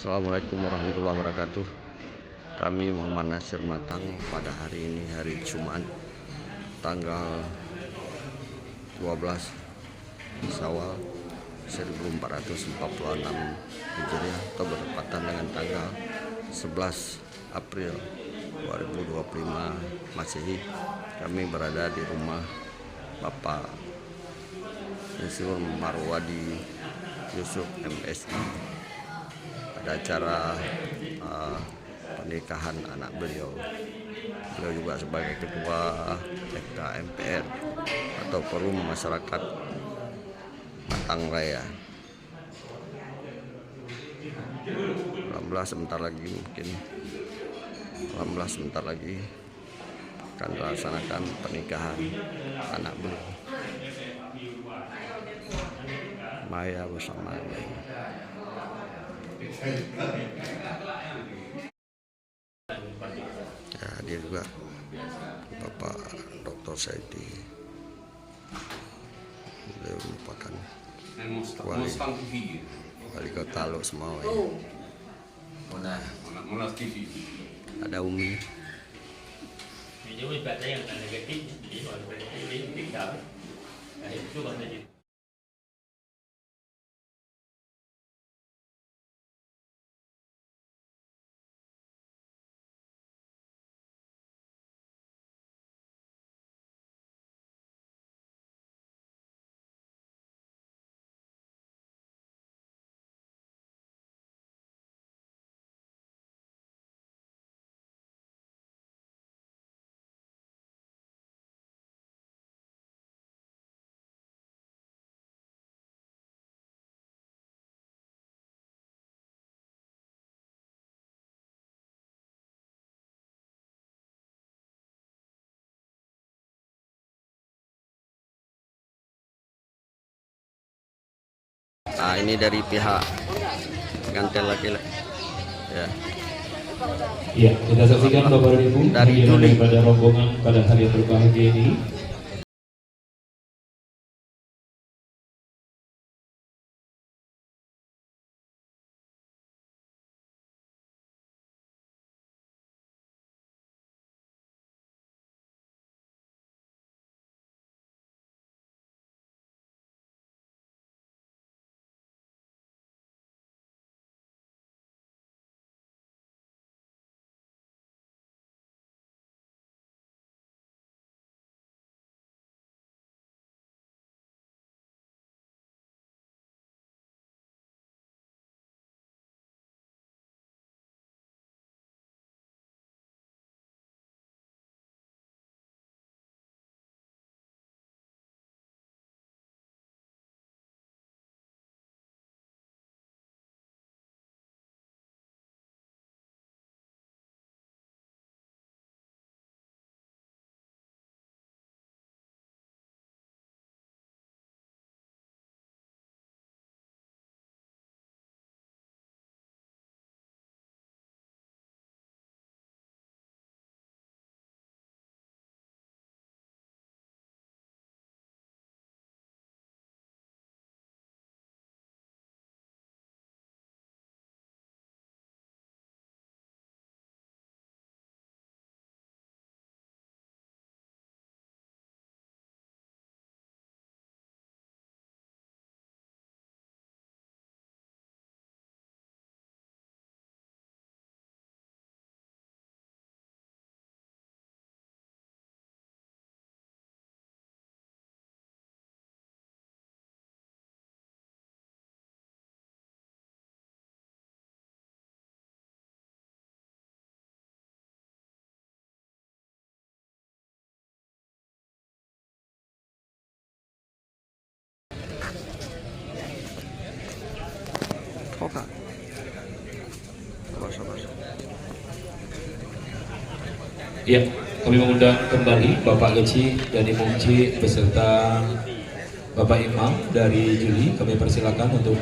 Assalamualaikum warahmatullahi wabarakatuh. Kami Muhammad Nasir Matang pada hari ini, hari Jumat, tanggal 12 Syawal 1446 Hijriah atau bertepatan dengan tanggal 11 April 2025 Masehi. Kami berada di rumah Bapak Insinyur Marwadi Yusuf MSI. Ada acara pernikahan anak beliau. Beliau juga sebagai ketua FKMPR atau Forum Masyarakat Matang Raya. Alhamdulillah sebentar lagi akan dilaksanakan pernikahan anak beliau. Maya bersama ya, hadir juga Bapak Dr. Saidi. Beliau merupakan wali kota Lok Semawe. Ada Umi. Nah, ini dari pihak pengantin laki-laki. Ya. Ya, kita saksikan Bapak dan Ibu daripada rombongan pada hari yang berbahagia ini. Kak. Ya, kami mengundang kembali Bapak Geci dan Ibu Ci beserta Bapak Imam dari Juli. Kami persilakan untuk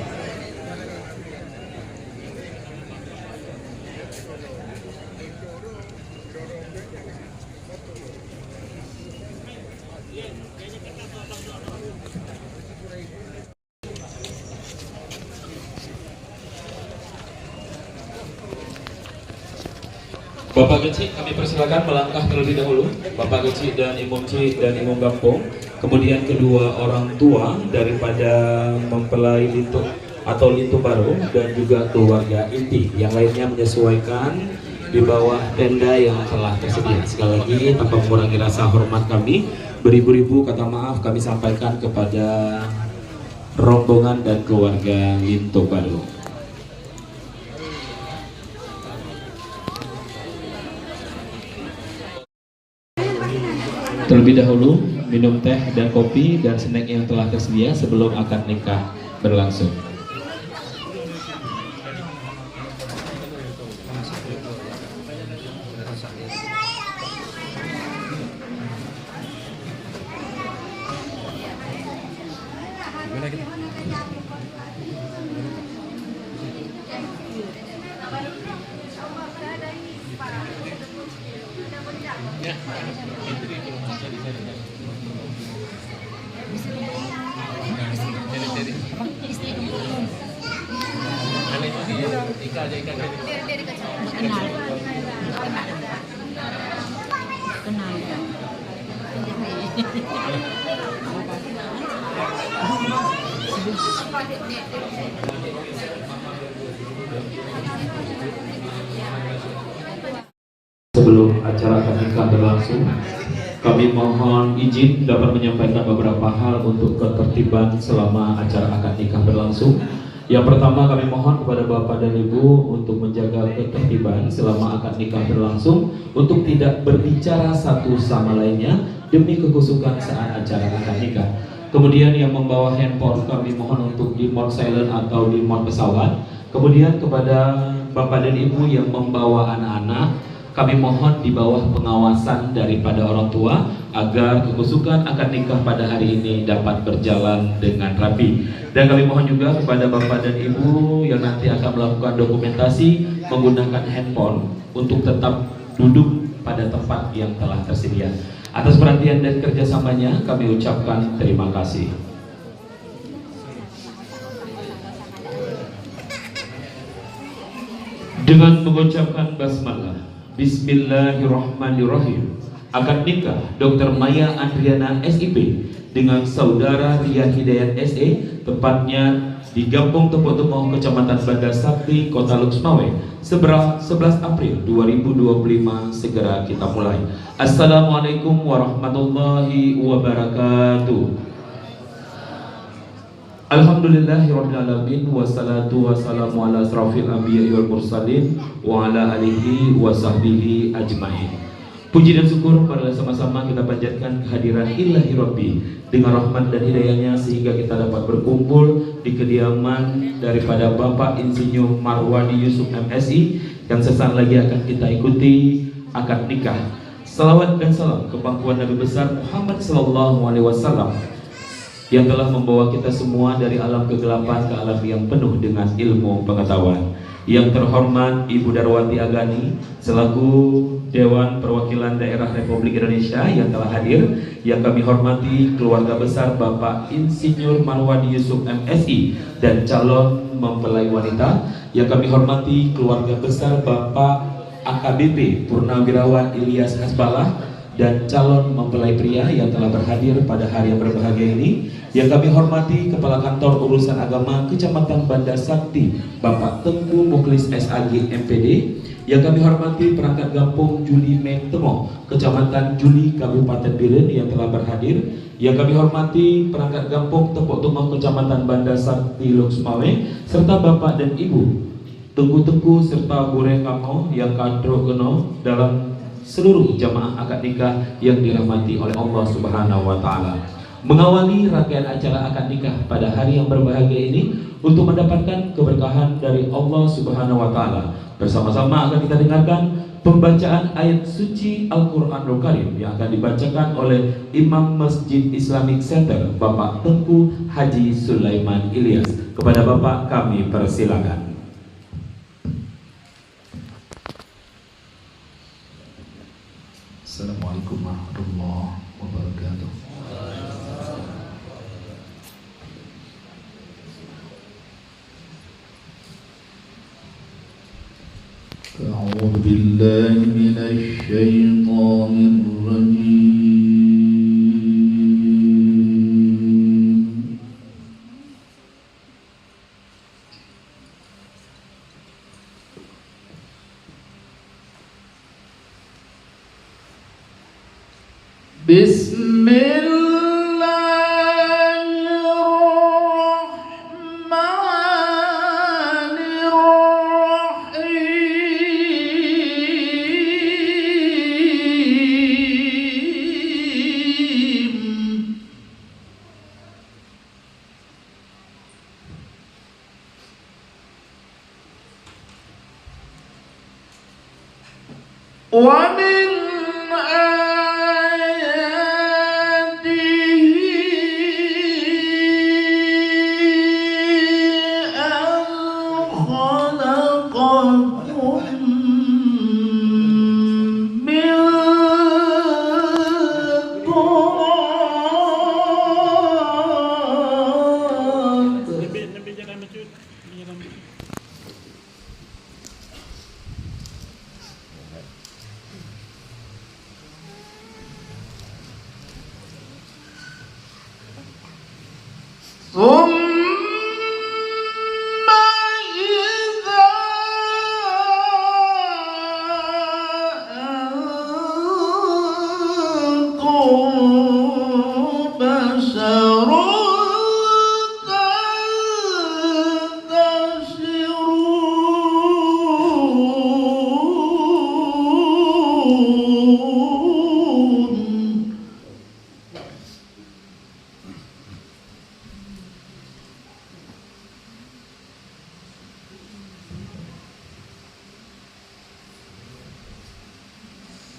Bapak Geci, kami persilakan melangkah terlebih dahulu. Bapak Geci dan Imam Ci dan Imam Gampong. Kemudian kedua orang tua daripada mempelai Lintu atau Lintu Baru dan juga keluarga inti yang lainnya menyesuaikan di bawah tenda yang telah tersedia. Sekali lagi tanpa mengurangi rasa hormat kami, beribu-ribu kata maaf kami sampaikan kepada rombongan dan keluarga Lintu Baru. Terlebih dahulu minum teh dan kopi dan snack yang telah tersedia sebelum akad nikah berlangsung. Sebelum acara akad nikah berlangsung, kami mohon izin dapat menyampaikan beberapa hal untuk ketertiban selama acara akad nikah berlangsung. Yang pertama, kami mohon kepada Bapak dan Ibu untuk menjaga ketertiban selama akad nikah berlangsung, untuk tidak berbicara satu sama lainnya demi kekusukan saat acara akad nikah. Kemudian yang membawa handphone kami mohon untuk di mode silent atau di mode pesawat. Kemudian kepada Bapak dan Ibu yang membawa anak-anak, kami mohon di bawah pengawasan daripada orang tua agar kekusukan akad nikah pada hari ini dapat berjalan dengan rapi. Dan kami mohon juga kepada Bapak dan Ibu yang nanti akan melakukan dokumentasi menggunakan handphone untuk tetap duduk pada tempat yang telah tersedia. Atas perhatian dan kerjasamanya kami ucapkan terima kasih. Dengan mengucapkan basmalah, Bismillahirrahmanirrahim. Akad nikah Dr. Maya Andriana SIP dengan Saudara Ria Hidayat SE, tepatnya di Gampung Tepuk Temoh, Kecamatan Banda Sakti, Kota Luxmawe, 11 April 2025. Segera kita mulai. Assalamualaikum warahmatullahi wabarakatuh. Alhamdulillahirrahmanirrahim. Wassalatu wassalamu ala asrafil anbiya'i wal mursalin wa ala alihi wa sahbihi ajma'in. Puji dan syukur pada sama-sama kita panjatkan kehadiran Ilahi Rabbi dengan rahmat dan hidayahnya sehingga kita dapat berkumpul di kediaman daripada Bapak Insinyur Marwadi Yusuf MSI yang sesaat lagi akan kita ikuti akad nikah. Salawat dan salam ke pangkuan Nabi besar Muhammad sallallahu alaihi wasallam yang telah membawa kita semua dari alam kegelapan ke alam yang penuh dengan ilmu pengetahuan. Yang terhormat Ibu Darwati Agani selaku Dewan Perwakilan Daerah Republik Indonesia yang telah hadir, yang kami hormati keluarga besar Bapak Insinyur Marwadi Yusuf MSI dan calon mempelai wanita, yang kami hormati keluarga besar Bapak AKBP Purnawirawan Ilyas Hasbalah dan calon mempelai pria yang telah berhadir pada hari yang berbahagia ini, yang kami hormati Kepala Kantor Urusan Agama Kecamatan Banda Sakti Bapak Tengku Muklis SAG MPD, yang kami hormati perangkat Gampung Juli Temoh Kecamatan Juli Kabupaten Biren yang telah berhadir, yang kami hormati perangkat Gampung Tepuk Temoh Kecamatan Banda Sakti Luxmawe, serta Bapak dan Ibu Tengku serta Bure Kamo yang kadro keno dalam seluruh jamaah akad nikah yang dirahmati oleh Allah Subhanahu wa taala. Mengawali rangkaian acara akad nikah pada hari yang berbahagia ini untuk mendapatkan keberkahan dari Allah Subhanahu wa taala, bersama-sama akan kita dengarkan pembacaan ayat suci Al-Qur'anul Karim yang akan dibacakan oleh Imam Masjid Islamic Center Bapak Tengku Haji Sulaiman Ilyas. Kepada Bapak kami persilakan. Assalamualaikum warahmatullahi wabarakatuh. أعوذ بالله من الشيطان الرجيم. بسم الله الرحمن الرحيم. ومن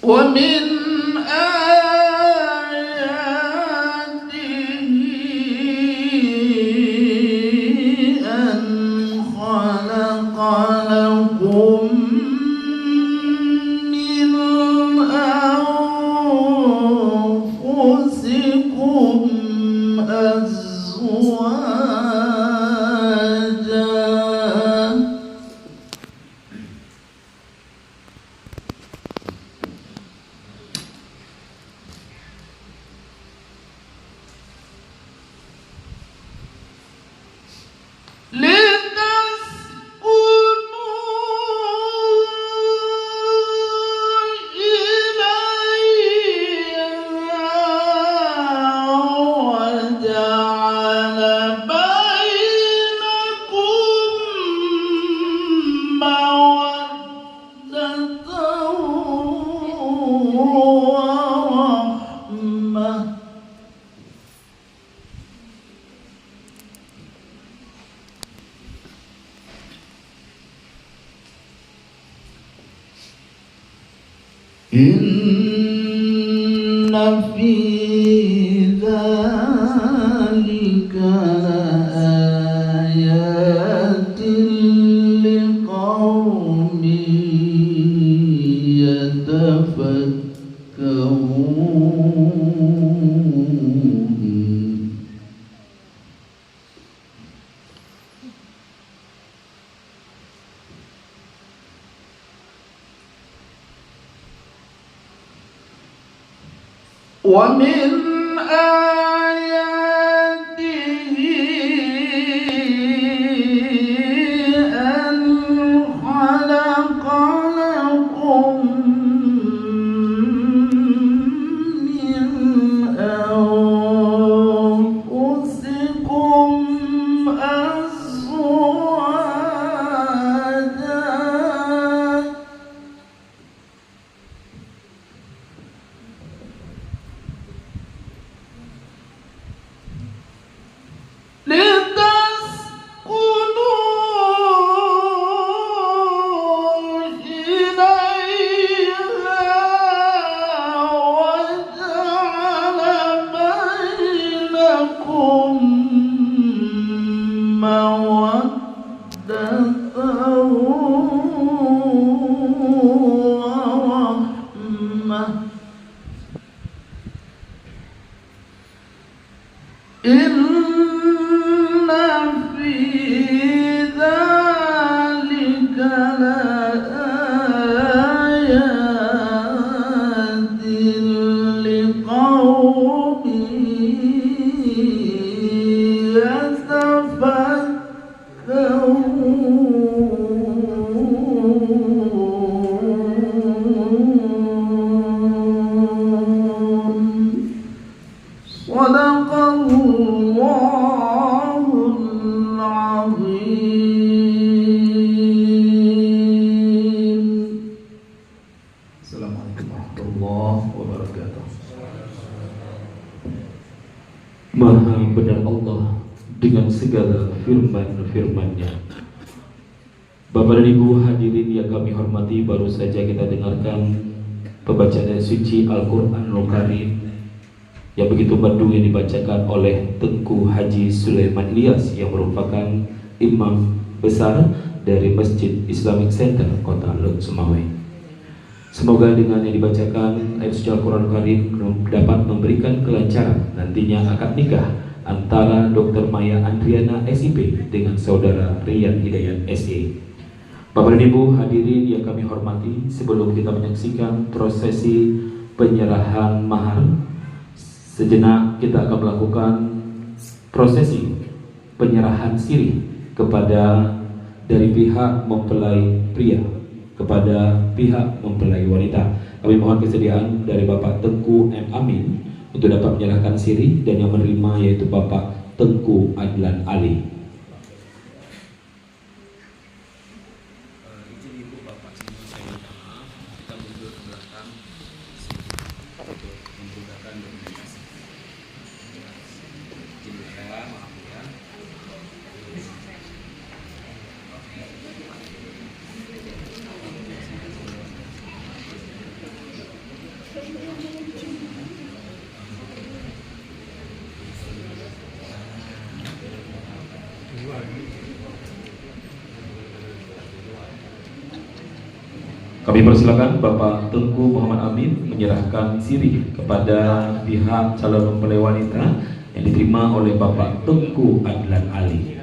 ومن آياته أن خلق لكم من أنفسكم أزواجا إن في ذلك لآيات لقوم يتفكرون. ومن آياته أن خلق لكم من أنفسكم أزواجا Assalamualaikum warahmatullahi wabarakatuh. Maha benar Allah dengan segala firman-firman-Nya. Bapak dan Ibu hadirin yang kami hormati, baru saja kita dengarkan pembacaan suci Al-Quranul Karim yang begitu merdu yang dibacakan oleh Tengku Haji Sulaiman Ilyas yang merupakan imam besar dari Masjid Islamic Center Kota Luk Sumawai. Semoga dengan yang dibacakan ayat suci Al-Quran Karim dapat memberikan kelancaran nantinya akad nikah antara Dr. Maya Andriana SIP dengan saudara Rian Hidayat SE. Bapak dan Ibu hadirin yang kami hormati, sebelum kita menyaksikan prosesi penyerahan mahar, sejenak kita akan melakukan prosesi penyerahan sirih kepada dari pihak mempelai pria kepada pihak mempelai wanita. Kami mohon kesediaan dari Bapak Tengku M. Amin untuk dapat menyerahkan sirih, dan yang menerima yaitu Bapak Tengku Adlan Ali. Kami persilakan Bapak Tengku Muhammad Amin menyerahkan sirih kepada pihak calon mempelai wanita yang diterima oleh Bapak Tengku Adlan Ali.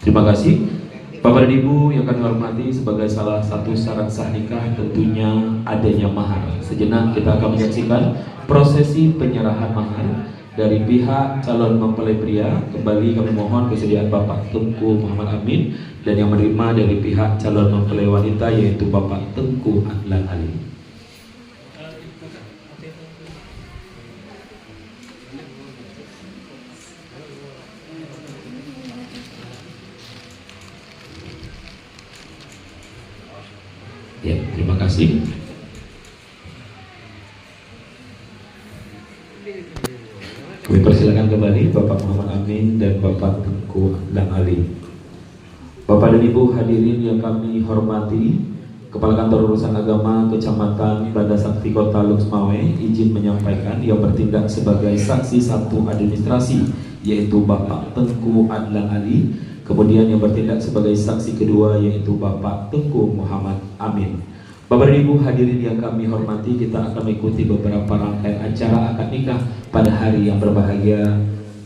Terima kasih. Bapak dan Ibu yang kami hormati, sebagai salah satu syarat sah nikah tentunya adanya mahar. Sejenak kita akan menyaksikan prosesi penyerahan mahar dari pihak calon mempelai pria. Kembali kami mohon kesediaan Bapak Tengku Muhammad Amin, dan yang menerima dari pihak calon mempelai wanita yaitu Bapak Tengku Adlan Ali. Ya, terima kasih. Kami persilakan kembali Bapak Muhammad Amin dan Bapak Tengku Adlan Ali. Bapak dan Ibu hadirin yang kami hormati, Kepala Kantor Urusan Agama Kecamatan Banda Sakti Kota Luk Sumawai izin menyampaikan yang bertindak sebagai saksi satu administrasi yaitu Bapak Tengku Adlan Ali, kemudian yang bertindak sebagai saksi kedua yaitu Bapak Tengku Muhammad Amin. Bapak dan Ibu hadirin yang kami hormati, kita akan mengikuti beberapa rangkaian acara akad nikah pada hari yang berbahagia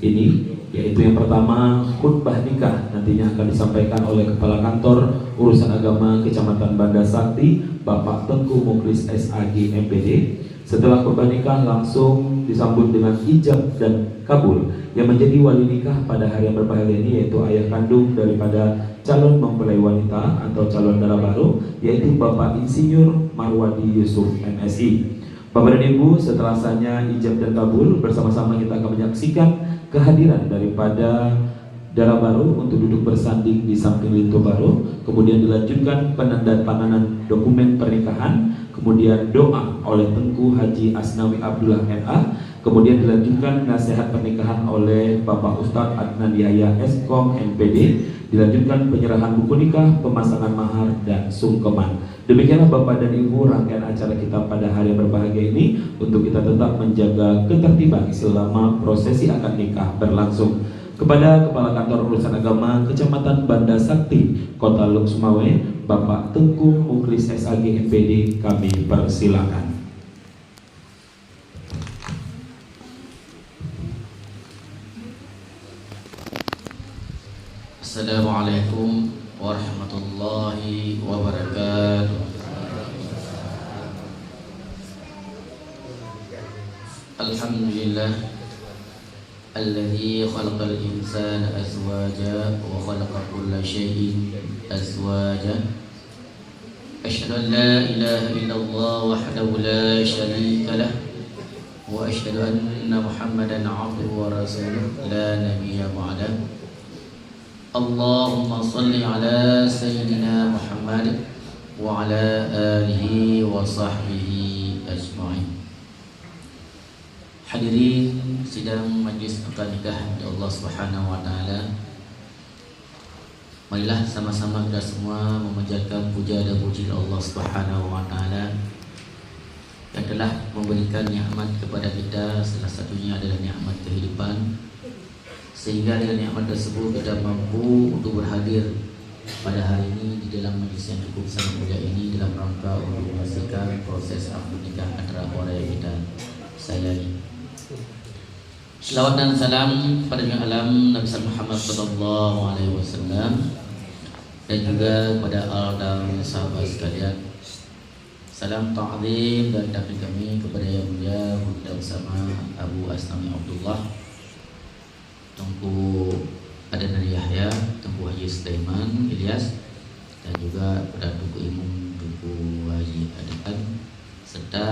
ini, yaitu yang pertama khutbah nikah nantinya akan disampaikan oleh Kepala Kantor Urusan Agama Kecamatan Banda Sakti Bapak Tengku Muklis SAG MPD. Setelah khutbah nikah langsung disambut dengan ijab dan kabul. Yang menjadi wali nikah pada hari yang berbahagia ini yaitu ayah kandung daripada calon mempelai wanita atau calon darah baru, yaitu Bapak Insinyur Marwadi Yusuf MSI. Bapak dan Ibu, setelah sahnya ijab dan kabul, bersama-sama kita akan menyaksikan kehadiran daripada darah baru untuk duduk bersanding di samping lintu baru, kemudian dilanjutkan penandatanganan dokumen pernikahan, kemudian doa oleh Tengku Haji Asnawi Abdullah MA, kemudian dilanjutkan nasihat pernikahan oleh Bapak Ustadz Adnan Yahya Eskom MPD, dilanjutkan penyerahan buku nikah, pemasangan mahar, dan sungkeman. Demikianlah Bapak dan Ibu rangkaian acara kita pada hari yang berbahagia ini, untuk kita tetap menjaga ketertiban selama prosesi akad nikah berlangsung. Kepada Kepala Kantor Urusan Agama Kecamatan Banda Sakti Kota Luk Sumawai Bapak Tengku Muklis SAG MPD, kami persilakan. Assalamualaikum warahmatullahi wabarakatuh. Alhamdulillah alladzi khalaqal insana azwaja wa khalaqa kulla syai'in azwaja. Asyhadu an la ilaha illallah wahdahu la syarika lah wa asyhadu anna Muhammadan 'abduhu wa rasuluh la nabiyya ba'dahu. Allahumma salli ala Sayyidina Muhammad wa ala alihi wa sahbihi ajma'in. Hadirin sidang majlis akad nikah Allah Subhanahu wa taala. Marilah sama-sama kita semua memanjatkan puja dan puji Allah Subhanahu wa taala yang telah memberikan nikmat kepada kita, salah satunya adalah nikmat kehidupan, sehingga dengan nikmat tersebut kita mampu untuk berhadir pada hari ini di dalam majlis yang cukup sangat mulia ini dalam rangka untuk memastikan proses akad nikah antara orang yang kita sayangi. Selawat dan salam pada yang alam Nabi Muhammad sallallahu alaihi wasallam dan juga kepada al dan sahabat sekalian. Salam ta'zim dan takdim kami kepada yang mulia Bunda Usama Abu Asnami Abdullah, Tunku Adenari Yahya, Tunku Haji Sulaiman Ilyas, dan juga kepada Tunku Imam Tunku Haji Adekan, serta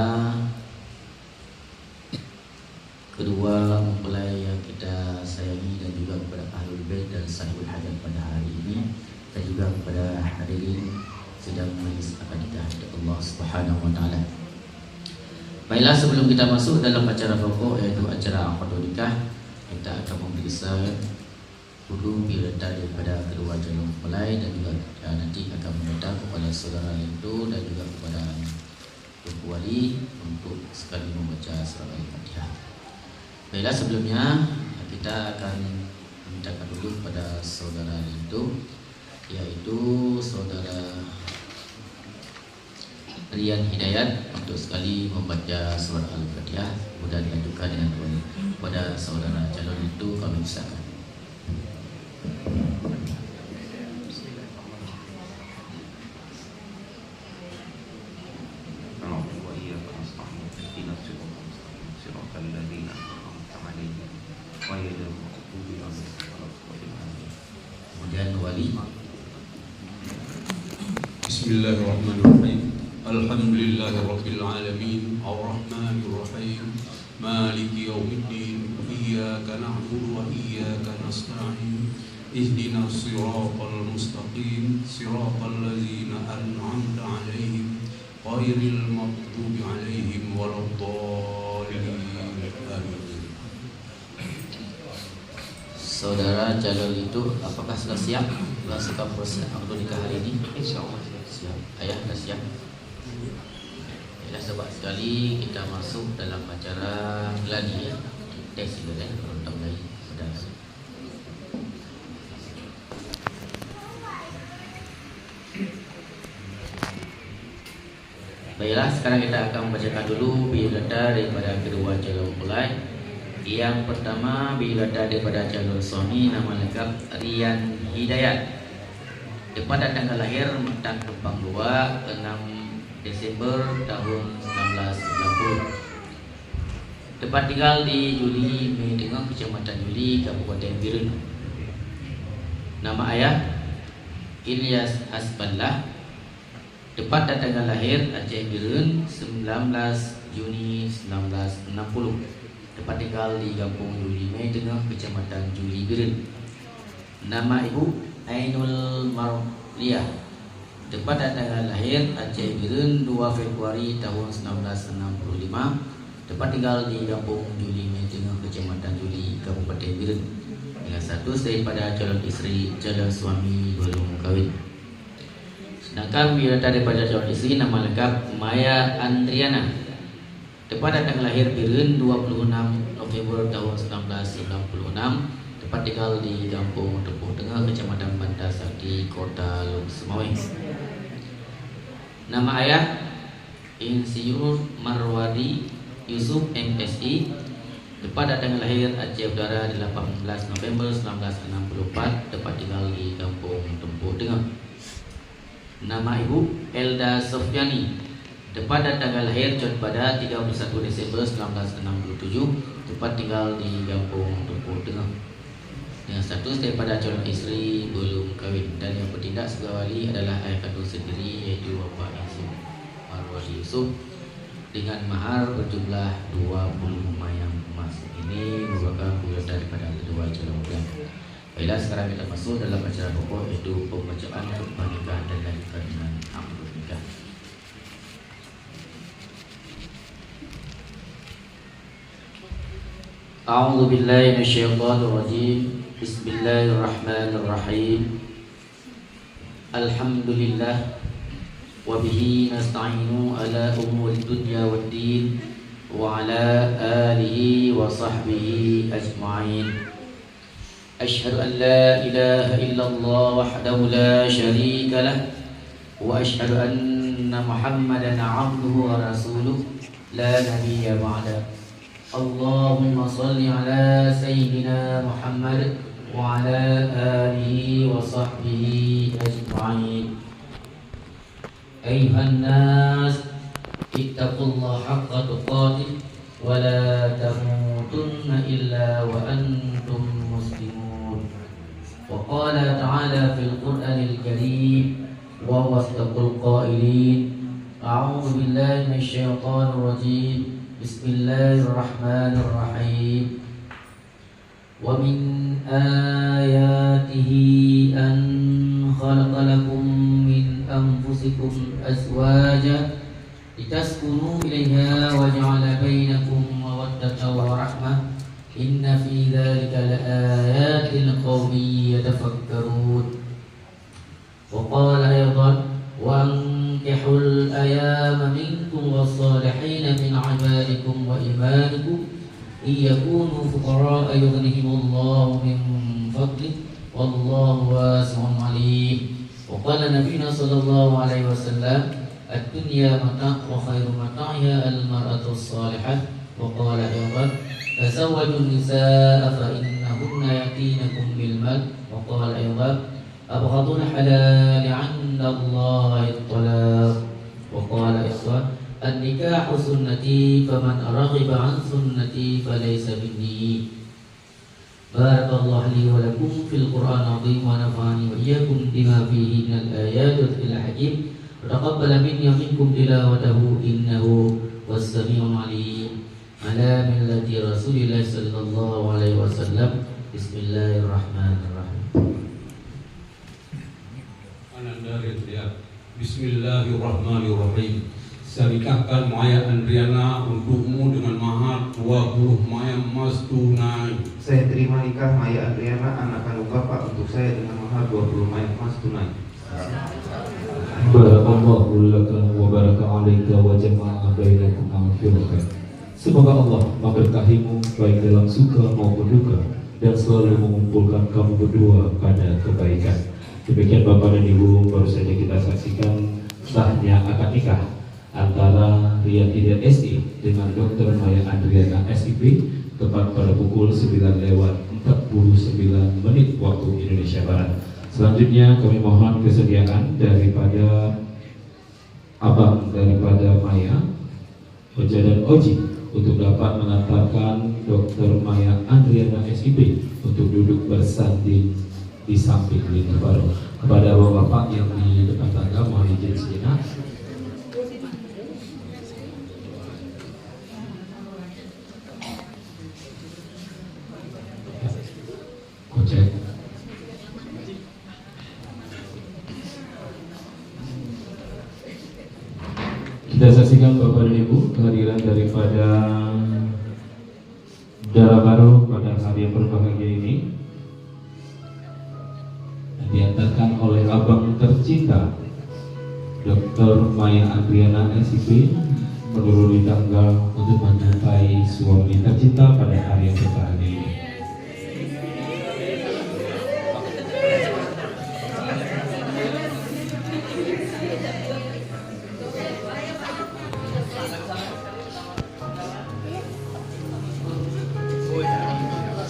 kedua mempelai yang kita sayangi, dan juga kepada Ahlul Bait dan Sahibul Hajat pada hari ini, dan juga kepada hadirin sidang majlis akad nikah Allah Subhanahu wa taala. Baiklah, sebelum kita masuk dalam acara pokok yaitu acara akad nikah, kita akan memeriksa dulu biodata daripada kedua calon mempelai, dan juga nanti akan meminta kepada saudara Lindu dan juga kepada Tunku Wali untuk sekali membaca surah Al-Fatihah. Baiklah, sebelumnya kita akan memintakan dulu kepada saudara Lindu, yaitu saudara Rian Hidayat, untuk sekali membaca surah Al-Fatihah. Kemudian diajukan dengan doa kepada saudara calon Lindu, kami silakan. Kemudian Wali. Bismillahirrahmanirrahim. Alhamdulillahirabbil alamin, arrahmanir rahim, maliki yaumiddin, iyyaka na'budu wa iyyaka nasta'in, ihdinas siratal mustaqim, siratal ladzina an'amta 'alaihim, ghairil maghdubi 'alaihim waladdallin. Amin. Saudara calon itu apakah sudah siap melaksanakan proses akad nikah hari ini? Insyaallah siap. Ayah sudah siap. Ya, sebab sekali kita masuk dalam acara gladi ya. Tes juga ya, untuk lagi sudah. Baiklah, sekarang kita akan membacakan dulu biodata daripada kedua calon mempelai. Yang pertama, biodata daripada calon suami, nama lengkap Rian Hidayat. Pada tanggal lahir Medan Kepang 2, 6 Desember tahun 1990. Tempat tinggal di Juli Mei Tengah, Kecamatan Juli, Kabupaten Birun. Nama ayah Ilyas Asballah. Tepat dan tanggal lahir Aceh Birun, 19 Juni 1960. Tempat tinggal di Kampung Juli Mei Tengah, Kecamatan Juli Birun. Nama ibu Ainul Marliyah. Tepat dan tanggal lahir Aceh Birun, 2 Februari tahun 1965. Tempat tinggal di Kampung Juli Mei Tengah, Kecamatan Juli, Kabupaten Birun. Dengan status daripada calon isteri, calon suami belum kahwin. Sedangkan biodata daripada calon isteri, nama lengkap Maya Andriana. Tepat dan tanggal lahir Birun, 26 November tahun 1996. Tempat tinggal di Kampung Tepung Tengah, Kecamatan Bandar Sakti, Kota Lok Semawe. Nama ayah Insinyur Marwadi Yusuf MSI. Tempat dan tanggal lahir Aceh Utara, 18 November 1964. Tempat tinggal di Kampung Tepung Tengah. Nama ibu Elda Sofyani. Tempat dan tanggal lahir John pada 31 Desember 1967. Tempat tinggal di Kampung Tepung Tengah. Dengan status daripada calon isteri belum kahwin. Dan yang bertindak sebagai wali adalah ayah kandung sendiri, yaitu Bapak Insinyur Marwadi Yusuf, dengan mahar berjumlah 20 mayang emas. Ini merupakan biodata daripada kedua calon mempelai. Baiklah, sekarang kita masuk dalam acara pokok, yaitu pembacaan khutbah nikah dan lanjutkan dengan akad nikah. A'udzu billahi minasyaitonir rajim. Bismillahirrahmanirrahim. Alhamdulillah wa bihi nasta'inu ala umuri dunya waddin wa ala alihi wa sahbihi ajma'in. Asyhadu an la ilaha illallah wahdahu la syarika lah wa asyhadu anna Muhammadan 'abduhu wa rasuluh la nabiyya ba'da. Allahumma salli ala sayyidina Muhammad wa ala alihi wa sahbihi ajma'in. Ayuhan nas, ittaqullaha haqqa tuqatih wa la tamutunna illa wa antum muslimun. Wa qala ta'ala fil Qur'anil Karim wa huwa asdaqul qailin. A'udzu billahi minasyaitonir rajim. Bismillahirrahmanirrahim. Wa min ayatihi an khalaqa lakum min anfusikum azwaja litaskunu ilaiha wa ja'ala bainakum mawaddatan wa rahmah. Inna fi dzalika laayatin liqaumin yatafakkarun. Wa qala aydan wa ankihul ayama minkum was-salihin min 'ibadikum wa imanikum iyakunu fuqara yughnihimullahu min fadlihi wallahu wasi'un 'alim. Wa qala nabiyuna sallallahu alaihi wasallam ad-dunya mata' wa khairu mata'iha al-mar'atu as-salihah. Wa qala aydan tazawwaju nisaa fa innahunna yatinakum bil mal. Wa qala aydan abghadul halal 'inda Allahi at-talaq. Wa qala aydan an-nikahu sunnati faman raghiba 'an sunnati falaysa minni. Barakallahu li wa lakum fil Qur'anil 'azim wa nafa'ani wa iyyakum bima fihi minal ayatil hakim. Taqabbal minni wa minkum tilawatahu innahu was-sami'ul 'alim. Ala millati Rasulillah sallallahu alaihi wasallam. Bismillahirrahmanirrahim. Ananda Ridya. Bismillahirrahmanirrahim. Saya nikahkan Maya Andriana untukmu dengan mahar 20 maya emas tunai. Saya terima nikah Maya Andriana, anak kandung Bapak, untuk saya dengan mahar 20 maya emas tunai. Barakallahu laka wa baraka alaika wa jama'a bainakum al-khairat. Semoga Allah memberkahimu baik dalam suka maupun duka dan selalu mengumpulkan kamu berdua pada kebaikan. Demikian Bapak dan Ibu, baru saja kita saksikan sahnya akad nikah antara Rian Hidayat SI dengan Dr. Maya Andriana SIP tepat pada pukul 9:49 waktu Indonesia Barat. Selanjutnya kami mohon kesediaan daripada abang daripada Maya, Oja dan Oji, untuk dapat mengantarkan Dr. Maya Andriana SIP untuk duduk bersanding di samping Linda Baru. Kepada bapak-bapak yang di depan tangga mohon izin sejenak. Kocek. Kita saksikan Bapak dan Ibu kehadiran daripada Dara Baru pada hari yang berbahagia ini diantarkan oleh abang tercinta Dr. Maya Andriana SIP menuruni tangga untuk menjumpai suami tercinta pada hari yang berbahagia ini.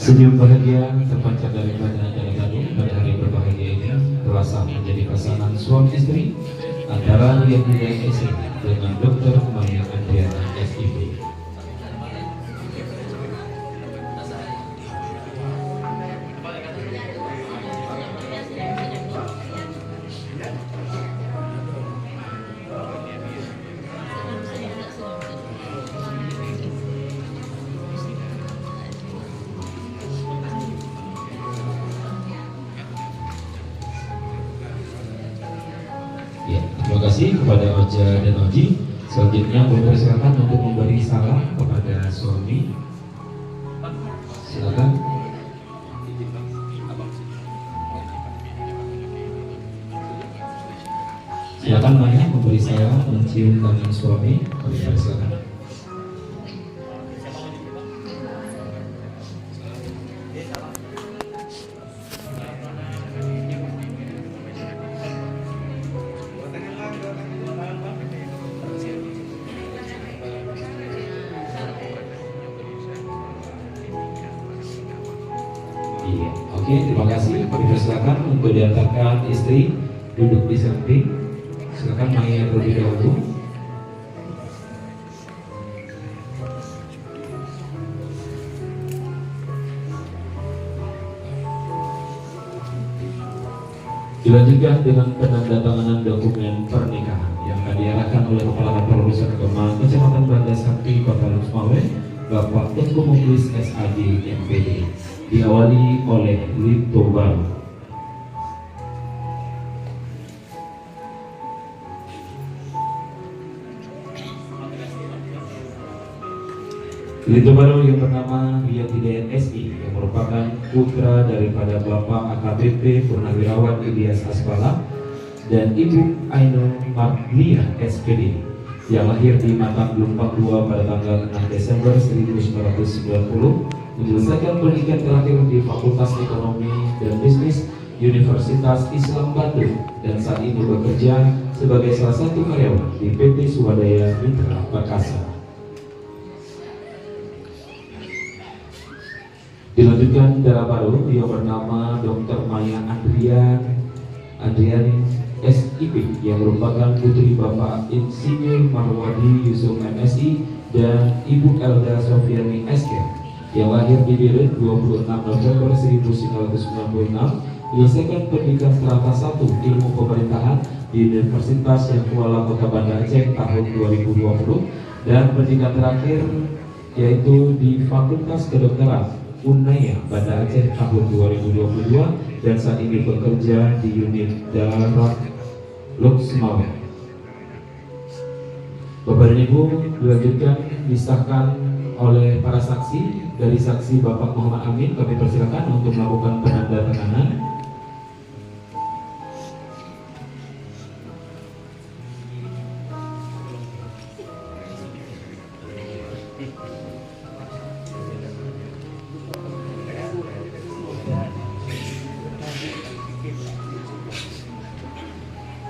Senyum bahagia terpancar daripada Dara pada hari berbahagia ini telah sah menjadi pasangan suami istri antara Rian Hidayat SI dengan Dr. Maya Andriana SIP. kasih kepada Oja dan Oji. Selanjutnya dipersilakan untuk memberi salam kepada suami. Silakan. Silakan Maya memberi salam, mencium tangan suami. Kami persilakan. Iya, oke, terima kasih. Kami persilakan untuk diantarkan istri duduk di samping. Silakan Maya terlebih dahulu. Dilanjutkan dengan penandatanganan dokumen pernikahan yang akan diarahkan oleh Kepala Kantor Urusan Agama Kecamatan Banda Sakti, Kota Lusmawe, Bapak Tengku Mukhlis SAD MPD, diawali oleh Lito Baru. Lito Baru yang bernama Rian Hidayat SI yang merupakan putra daripada Bapak AKBP Purnawirawan Ilyas Asbala dan Ibu Ainul Marlia SPD yang lahir di Matang Lumpak 2 pada tanggal 6 Desember 1990, menyelesaikan pendidikan terakhir di Fakultas Ekonomi dan Bisnis Universitas Islam Batu dan saat ini bekerja sebagai salah satu karyawan di PT Swadaya Mitra Perkasa. Dilanjutkan darah baru yang bernama Dr. Maya Andriani SIP yang merupakan putri Bapak Insinyur Marwadi Yusuf MSI dan Ibu Elda Sofiani SK yang lahir di Biren 26 November 1996, menyelesaikan pendidikan strata 1 Ilmu Pemerintahan di Universitas yang Kuala Kota Banda Aceh tahun 2020 dan pendidikan terakhir yaitu di Fakultas Kedokteran Unaya Banda Aceh tahun 2022 dan saat ini bekerja di unit darat Luxmawe. Bapak dan Ibu, dilanjutkan disahkan oleh para saksi. Dari saksi Bapak Muhammad Amin, kami persilakan untuk melakukan penandatanganan.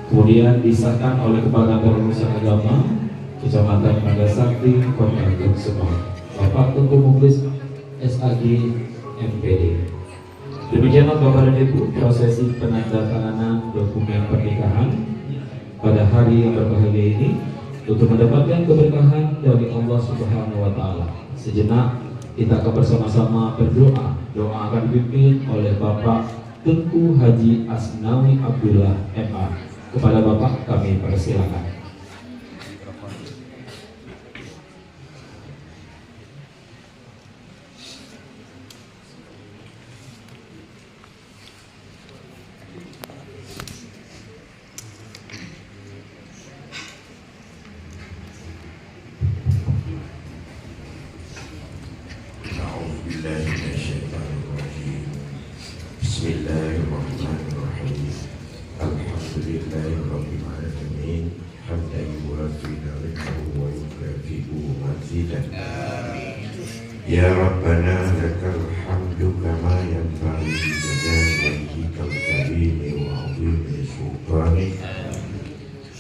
Kemudian disahkan oleh Kepala Kantor Urusan Agama Kecamatan Banda Sakti, Kota Lusmawe, Bapak Tengku Mukhlis SAG MPD. Demikianlah Bapak dan Ibu prosesi penandatanganan dokumen pernikahan pada hari yang berbahagia ini untuk mendapatkan keberkahan dari Allah Subhanahu wa Ta'ala. Sejenak kita akan bersama-sama berdoa. Doa akan dipimpin oleh Bapak Tengku Haji Asnawi Abdullah MA. Kepada Bapak kami persilakan. Bismillahirrahmanirrahim. Alhamdulillahirabbil alamin. Hamdan yuwafi ni'amahu wa yukafi'u mazidah. Ya Rabbana lakal hamdu kama yanbaghi li jalali wajhikal karim wa 'azimi sultanik.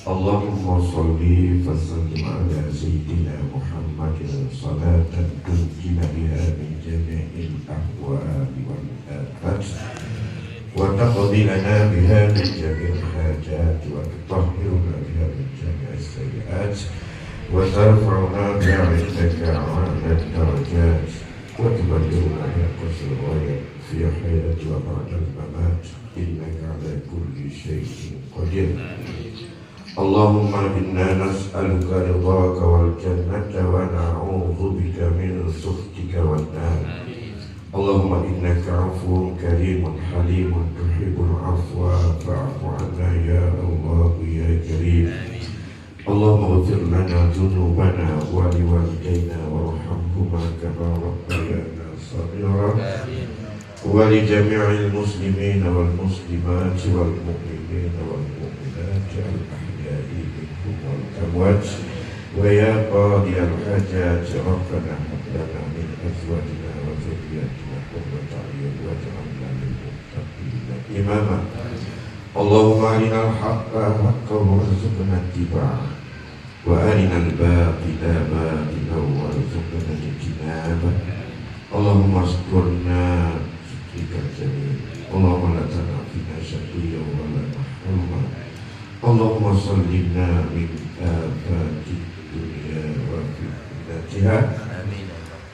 Allahumma shalli wa sallim ala sayyidina Muhammadin salatan tunjina biha min jami'il ahwali wal afat wa taqdi lana biha min jami'il hajat wa tutahhiruna biha min jami'is sayyi'at wa tarfa'una biha 'indaka 'ala darajat wa tuballighuna biha qasral ghayat fi hayati wa ba'dal mamat innaka 'ala kulli shay'in qadir. Allahumma inna nas'aluka ridhaka wal jannata wa na'udzu bika min sukhtika wan nar. Allahumma innaka 'afuwun karimun halimun tuhibbul 'afwa fa'fu 'anna ya Allah ya karim. ذنوبنا ولوالدينا وارحمهما كما ربيانا صغيرا ولجميع المسلمين والمسلمات والمؤمنين والمؤمنات الأحياء منهم والأموات ويا قاضي الحاجات ربنا هب لنا من أزواجنا وذرياتنا قرة أعين واجعلنا للمتقين إماما اللهم أرنا الحق حقا وارزقنا اتباعه وأرنا الباطل باطلا وارزقنا اجتنابه اللهم استرنا سترك الجميل اللهم لا تدع فينا شقيا ولا محروما اللهم سلمنا من آفات الدنيا وفتنتها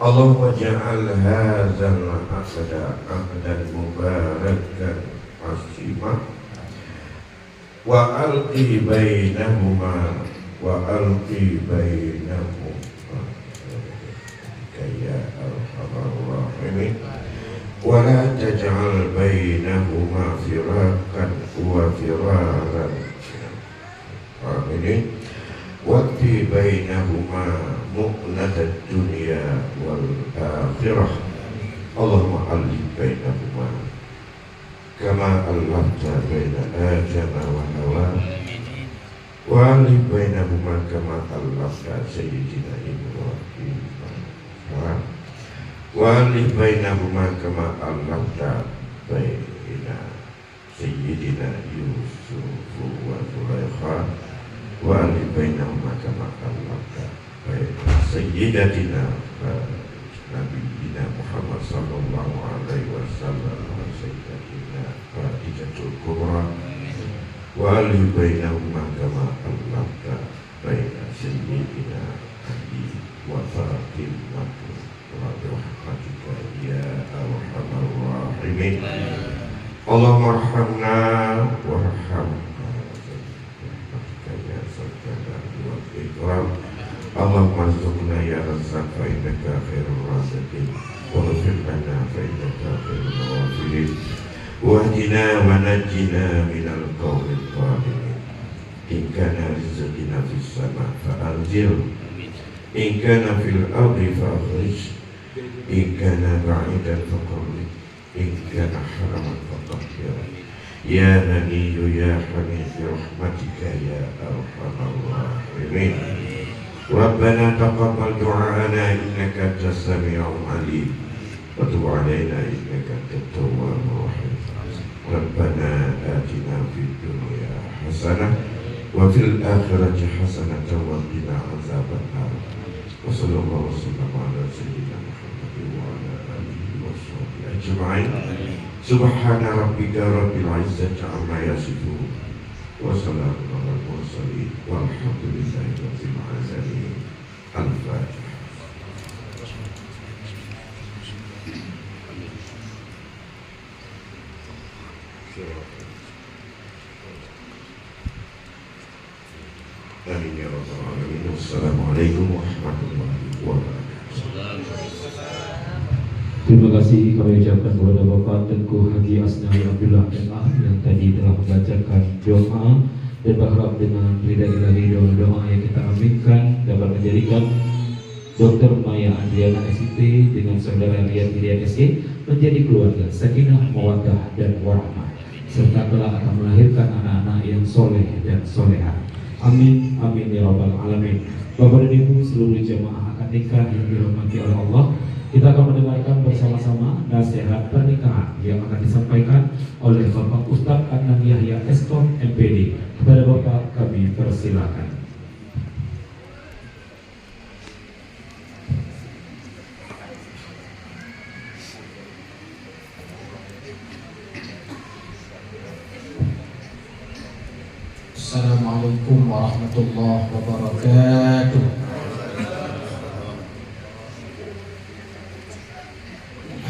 اللهم اجعل هذا العقد عقدا مباركا عظيما وألقي بينهما يا أرحم الراحمين ولا تجعل بينهما فراقا وفرارا آمين واقضي بينهما مؤنة الدنيا والآخرة اللهم ألف بينهما كما ألفت بين آدم وحواء وألف بينهما كما ألفت سيدنا إبراهيم وألف بينهما كما ألفت بين سيدنا يوسف وزليخا وألف بينهما كما ألفت بين سيدتنا نبينا محمد صلى الله عليه وسلم وسيدتنا خديجة الكبرى وألف بينهما كما ألفت بين سيدنا علي وفاطمة برحمتك يا أرحم الراحمين اللهم ارحمنا وارحمنا برحمتك يا ذا الجلال والإكرام اللهم ارزقنا يا رزاق فإنك خير الرازقين واغفر لنا فإنك خير الغافرين واهدنا ونجنا من القوم الظالمين إن كان رزقنا في السماء فأنزل إن كان في الأرض فأخرج إن كان بعيدا فقرب إن كان حرما فطهر يا غني يا حميد برحمتك يا أرحم الراحمين ربنا تقبل دعاءنا إنك أنت السميع العليم وتب علينا إنك أنت التواب الرحيم ربنا آتنا في الدنيا حسنة وفي الآخرة حسنة وقنا عذاب النار وصلى الله وسلم على سيدنا محمد وعلى آله وصحبه أجمعين سبحان ربك رب العزة عما يصفون وسلام على المرسلين والحمد لله رب العالمين الفاتحة آمين يا رب العالمين والسلام عليكم ورحمة الله وبركاته. Terima kasih kami ucapkan kepada Bapak Tengku Haji Asnawi Abdullah MA yang tadi telah membacakan doa dan berharap dengan ridha ilahi doa yang kita aminkan dapat menjadikan Dr. Maya Andriana SIP dengan saudara Rian Hidayat SE menjadi keluarga sakinah, mawaddah dan warahmah serta kelak akan melahirkan anak-anak yang soleh dan soleha. Amin, amin ya rabbal alamin. Bapak dan Ibu seluruh jamaah akad nikah yang dirahmati oleh Allah, kita akan mendengarkan bersama-sama nasihat pernikahan yang akan disampaikan oleh Bapak Ustadz Adnan Yahya Eskom MPD. Kepada Bapak kami persilakan. Assalamualaikum warahmatullahi wabarakatuh.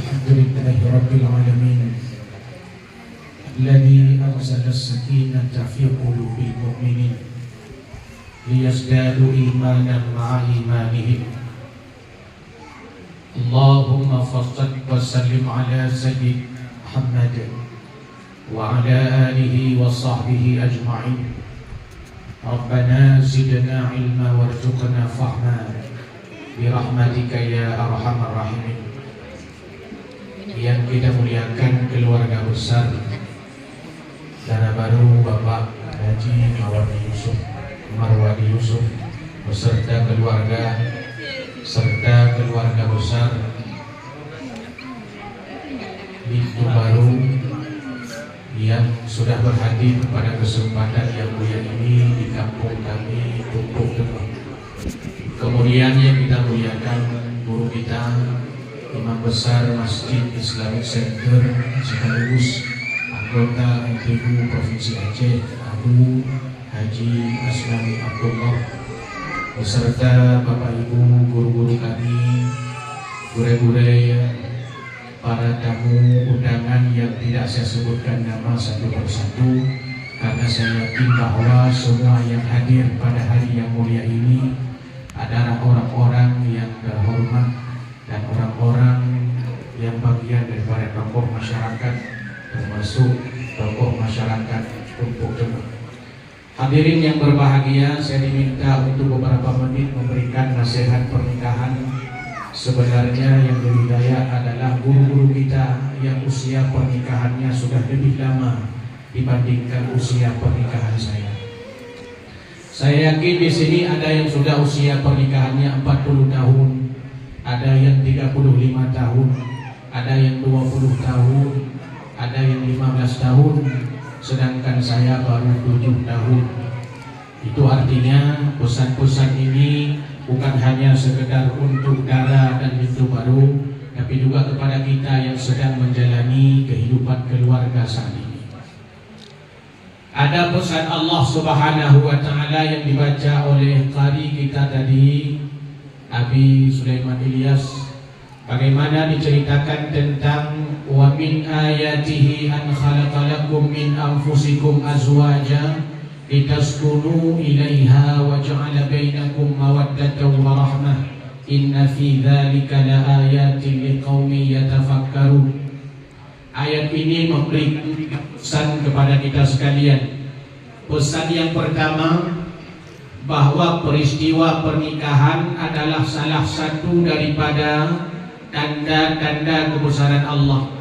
Alhamdulillahi rabbil alamin alladzi anzala as-sakinata fi qulubil mu'minin liyazdadu imanan ma'a imanihim. Allahumma salli wa sallim ala sayyidina Muhammad wa ala alihi wa sahbihi ajma'in. Rabbana zidna ilma warzuqna fahma birahmatika ya arhamar rahimin. Yang kita muliakan keluarga besar Dana Baru Bapak Haji Marwadi Yusuf beserta keluarga serta keluarga besar Pintu Baru yang sudah berhadir pada kesempatan yang mulia ini di kampung kami Tumpuk Tengah. Kemudian yang kita muliakan guru kita Imam Besar Masjid Islamic Center sekaligus anggota MTU Provinsi Aceh Abu Haji Asmani Abdullah beserta Bapak Ibu guru-guru kami, gure-gure, para tamu undangan yang tidak saya sebutkan nama satu persatu karena saya yakin bahwa semua yang hadir pada hari yang mulia ini adalah orang-orang yang terhormat dan orang-orang yang bagian daripada tokoh masyarakat, termasuk tokoh masyarakat Tumpuk Tengah. Hadirin yang berbahagia, saya diminta untuk beberapa menit memberikan nasihat pernikahan. Sebenarnya yang berbudaya adalah guru-guru kita yang usia pernikahannya sudah lebih lama dibandingkan usia pernikahan saya. Saya yakin di sini ada yang sudah usia pernikahannya 40 tahun, ada yang 35 tahun, ada yang 20 tahun, ada yang 15 tahun, sedangkan saya baru 7 tahun. Itu artinya pesan-pesan ini bukan hanya sekedar untuk Dara dan Pintu Baru, tapi juga kepada kita yang sedang menjalani kehidupan keluarga saat ini. Ada pesan Allah Subhanahu wa Ta'ala yang dibaca oleh qari kita tadi, Abi Sulaiman Ilyas, bagaimana diceritakan tentang wa min ayatihi an khalaqalakum min anfusikum azwaja litaskunu ilaiha wa ja'ala bainakum mawaddatan wa rahmah inna fi dzalika laayatin liqaumin yatafakkarun. Ayat ini memberi pesan kepada kita sekalian. Pesan yang pertama, bahwa peristiwa pernikahan adalah salah satu daripada tanda-tanda kebesaran Allah.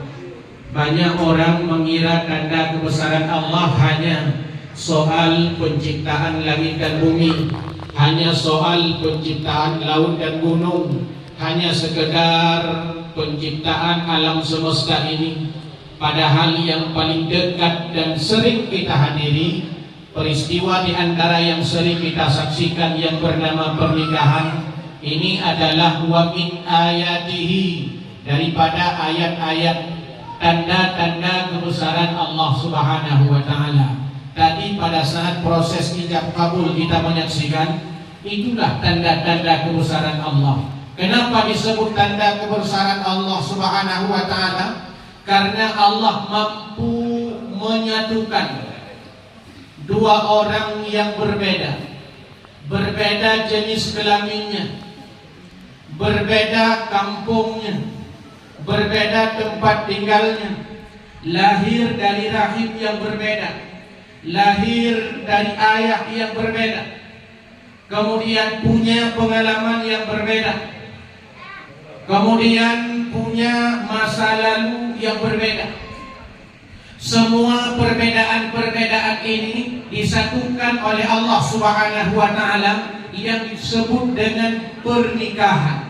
Banyak orang mengira tanda kebesaran Allah hanya soal penciptaan langit dan bumi, hanya soal penciptaan laut dan gunung, hanya sekedar penciptaan alam semesta ini. Padahal yang paling dekat dan sering kita hadiri, peristiwa di antara yang sering kita saksikan yang bernama pernikahan ini adalah wa min ayatihi, daripada ayat-ayat tanda-tanda kebesaran Allah Subhanahu wa Ta'ala. Tadi pada saat proses ijab kabul kita menyaksikan, itulah tanda-tanda kebesaran Allah. Kenapa disebut tanda kebesaran Allah Subhanahu wa Ta'ala? Karena Allah mampu menyatukan dua orang yang berbeda, berbeda jenis kelaminnya, berbeda kampungnya, berbeda tempat tinggalnya, lahir dari rahim yang berbeda, lahir dari ayah yang berbeda, kemudian punya pengalaman yang berbeda, kemudian punya masa lalu yang berbeda. Semua perbedaan-perbedaan ini disatukan oleh Allah Subhanahu wa Ta'ala yang disebut dengan pernikahan.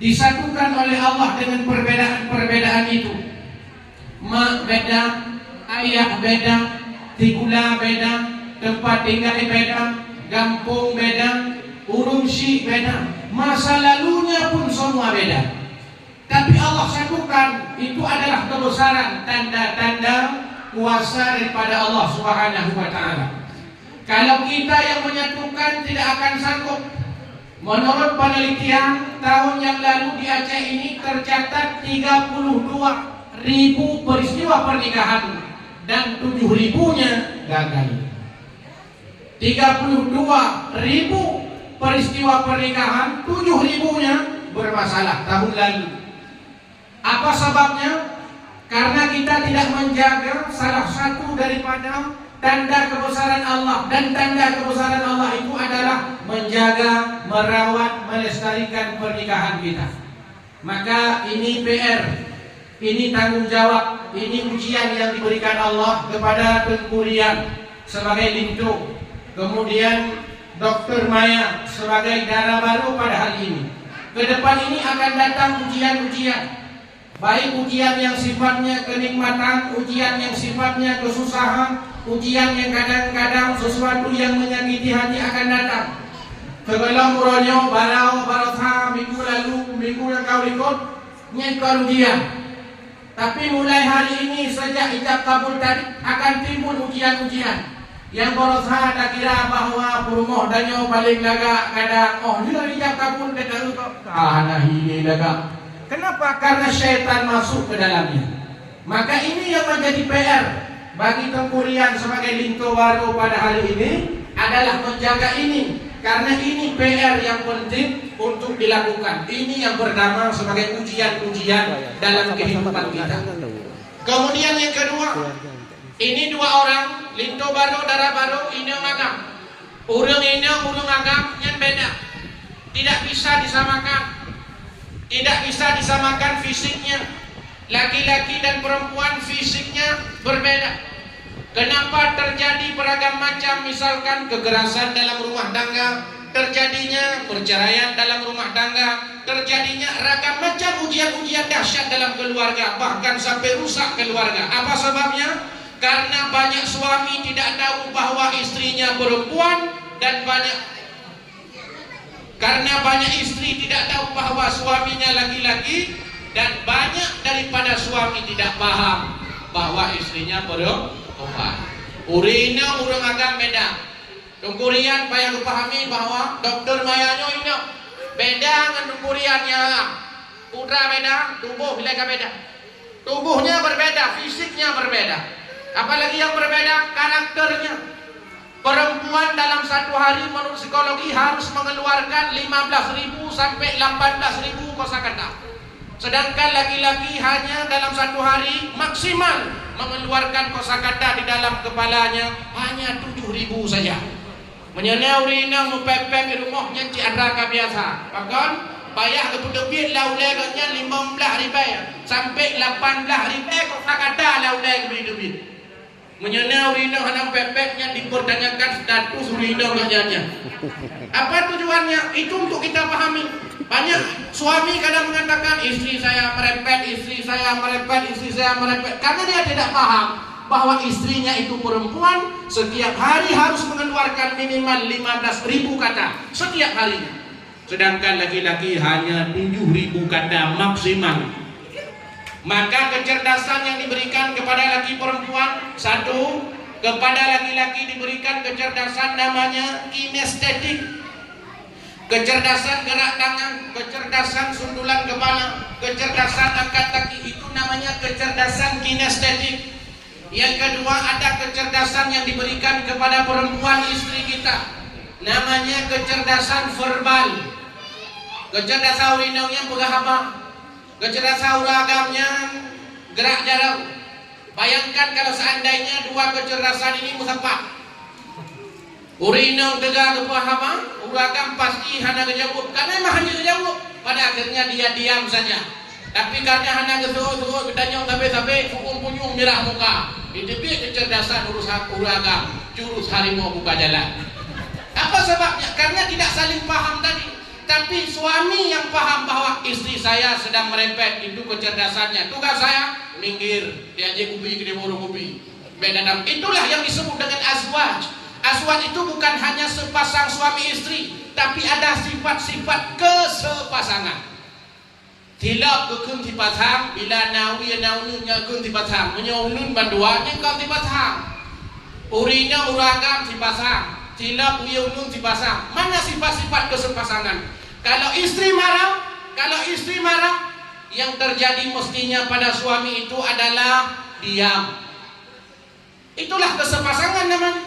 Disatukan oleh Allah dengan perbedaan-perbedaan itu. Mak beda, ayah beda, tigula beda, tempat tinggal beda, kampung beda, urumsi beda, masa lalunya pun semua beda. Tapi Allah satukan, itu adalah kebesaran, tanda-tanda kuasa daripada Allah Subhanahu wa Ta'ala. Kalau kita yang menyatukan tidak akan sanggup. Menurut penelitian tahun yang lalu di Aceh ini tercatat 32.000 peristiwa pernikahan dan 7.000-nya gagal. 32.000 peristiwa pernikahan, 7.000-nya bermasalah tahun lalu. Apa sebabnya? Karena kita tidak menjaga salah satu daripada tanda kebesaran Allah, dan tanda kebesaran Allah itu adalah menjaga, merawat, melestarikan pernikahan kita. Maka ini PR, ini tanggung jawab, ini ujian yang diberikan Allah kepada Tengku Rian sebagai Lintu, kemudian Dr. Maya sebagai Dara Baru pada hari ini. Ke depan ini akan datang ujian-ujian, baik ujian yang sifatnya kenikmatan, ujian yang sifatnya kesusahan, ujian yang kadang-kadang sesuatu yang menyakiti hati akan datang. Sebelum muronyo, barau, barotha, minggu lalu, minggu yang kau ikut, nyekor ujian. Tapi mulai hari ini sejak ijab kabul tadi akan timbul ujian-ujian. Yang barotha tak kira bahwa perumoh danyo paling laga kadang, oh ini ijab kabul dekat itu. Ini laga. Kenapa? Karena syaitan masuk ke dalamnya. Maka ini yang menjadi PR bagi Tengku Rian sebagai Lintu Baru pada hari ini adalah menjaga ini. Karena ini PR yang penting untuk dilakukan. Ini yang bernama sebagai ujian-ujian dalam kehidupan kita. Kemudian yang kedua, ini dua orang, Lintu Baru, Dara Baru, ini agam. Urung ini, urung agam yang beda. Tidak bisa disamakan. Tidak bisa disamakan fisiknya. Laki-laki dan perempuan fisiknya berbeda. Kenapa terjadi beragam macam, misalkan kekerasan dalam rumah tangga, terjadinya perceraian dalam rumah tangga, terjadinya ragam macam ujian-ujian dahsyat dalam keluarga, bahkan sampai rusak keluarga. Apa sebabnya? Karena banyak suami tidak tahu bahwa istrinya perempuan, dan karena banyak istri tidak tahu bahwa suaminya laki-laki, dan banyak daripada suami tidak paham bahwa istrinya perempuan. Urina urang agak beda. Tengku Rian payah kepahami bahwa Dr. Mayanyo ini beda dengan Tengku Riannya. Putra beda, tubuh mereka beda. Tubuhnya berbeda, fisiknya berbeda. Apalagi yang berbeda, karakternya. Perempuan dalam satu hari menurut psikologi harus mengeluarkan 15.000 sampai 18.000 kosakata. Sedangkan laki-laki hanya dalam satu hari maksimal mengeluarkan kosakata di dalam kepalanya hanya 7.000 saja. Menyenau rina mepepep di rumahnya ciaraka biasa. Bahkan bayar keputubit lauleganya 15.000 sampai 18.000 kosakata lauleg bidubit. Menyenau rina hanam pepeknya dipertanyakan status rina ngajanya. Apa tujuannya? Itu untuk kita pahami. Banyak suami kadang mengatakan istri saya merepet, istri saya merepet, istri saya merepet, karena dia tidak paham bahwa istrinya itu perempuan, setiap hari harus mengeluarkan minimal 15.000 kata setiap harinya. Sedangkan laki-laki hanya 7.000 kata maksimal. Maka kecerdasan yang diberikan kepada laki perempuan, satu, kepada laki-laki diberikan kecerdasan namanya kinestetik. Kecerdasan gerak tangan, kecerdasan sundulan kepala, kecerdasan angkat kaki, itu namanya kecerdasan kinestetik. Yang kedua, ada kecerdasan yang diberikan kepada perempuan istri kita, namanya kecerdasan verbal. Kecerdasan urinaunya pegah apa? Kecerdasan uragamnya gerak jauh. Bayangkan kalau seandainya dua kecerdasan ini musapak. Urinau tegak kepahaman, uragam pasti hanya kejauh. Karena memang hanya kejauh. Pada akhirnya dia diam saja. Tapi karena hanya kesuruh bertanya sampai punyung merah muka. Itu kecerdasan urusan uragam, jurus harimau buka jalan. Apa sebabnya? Karena tidak saling paham tadi. Tapi suami yang paham bahwa istri saya sedang merepet, itu kecerdasannya. Tugas saya minggir, diajak kupi ke demurung kupi. Beda nam. Itulah yang disebut dengan azwaj. Azwaj itu bukan hanya sepasang suami istri, tapi ada sifat-sifat kesepasangan. Tilap kekun tipasang, bila nawi naunya kekun tipasang, menyaulun banduannya kau tipasang. Urina uragam tipasang. Tilap uyunun dipasang. Mana sifat-sifat kesepasangan? Kalau istri marah, yang terjadi mestinya pada suami itu adalah diam. Itulah kesepasangan namanya.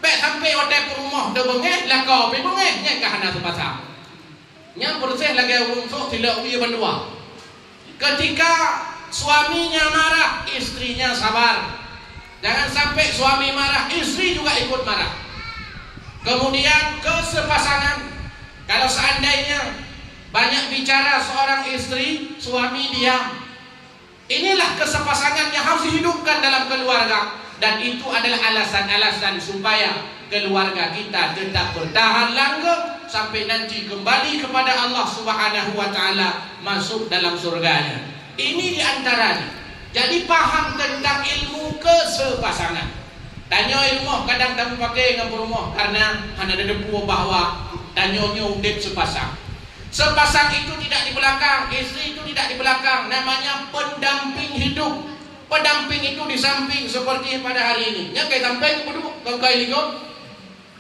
Baik sampai otak rumah dah bengeh, lah kau pergi bengeh, nya kahana sepasang. Nya bersih lagi unsur tidak uya berdua. Ketika suaminya marah, istrinya sabar. Jangan sampai suami marah, istri juga ikut marah. Kemudian kesepasangan. Kalau seandainya banyak bicara seorang istri, suami diam. Inilah kesepasangan yang harus dihidupkan dalam keluarga. Dan itu adalah alasan-alasan supaya keluarga kita tetap bertahan langgeng sampai nanti kembali kepada Allah Subhanahu wa taala, masuk dalam surganya. Ini diantaranya. Jadi paham tentang ilmu kesepasangan. Tanya ilmu kadang tak pakai dengan rumah karena hanya ada depu bahwa tanya udip sepasang. Sepasang itu tidak di belakang, istri itu tidak di belakang, namanya pendamping hidup. Pendamping itu di samping seperti pada hari ini. Ya kayak samping duduk kau